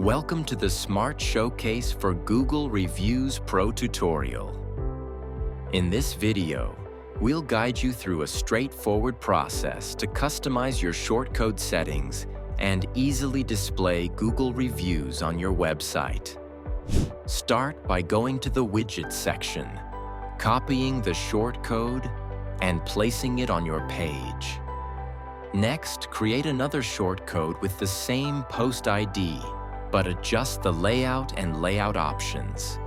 Welcome to the Smart Showcase for Google Reviews Pro tutorial. In this video, we'll guide you through a straightforward process to customize your shortcode settings and easily display Google reviews on your website. Start by going to the Widgets section, copying the shortcode, and placing it on your page. Next, create another shortcode with the same post ID, but adjust the layout and layout options.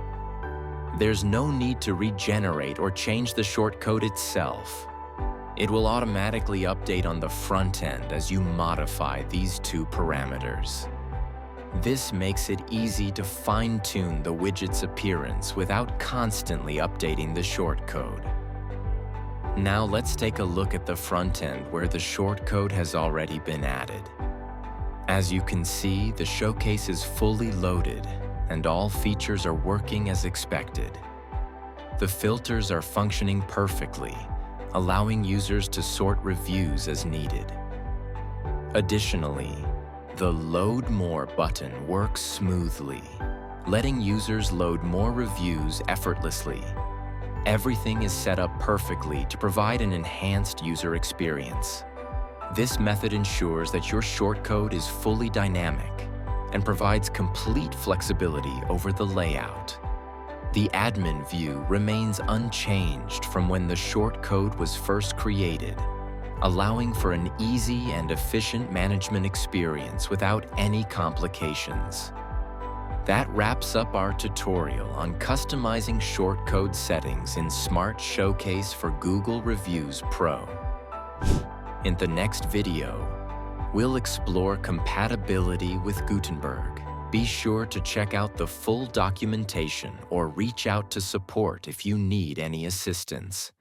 There's no need to regenerate or change the shortcode itself. It will automatically update on the front end as you modify these two parameters. This makes it easy to fine-tune the widget's appearance without constantly updating the shortcode. Now let's take a look at the front end where the shortcode has already been added. As you can see, the showcase is fully loaded and all features are working as expected. The filters are functioning perfectly, allowing users to sort reviews as needed. Additionally, the Load More button works smoothly, letting users load more reviews effortlessly. Everything is set up perfectly to provide an enhanced user experience. This method ensures that your shortcode is fully dynamic and provides complete flexibility over the layout. The admin view remains unchanged from when the shortcode was first created, allowing for an easy and efficient management experience without any complications. That wraps up our tutorial on customizing shortcode settings in Smart Showcase for Google Reviews Pro. In the next video, we'll explore compatibility with Gutenberg. Be sure to check out the full documentation or reach out to support if you need any assistance.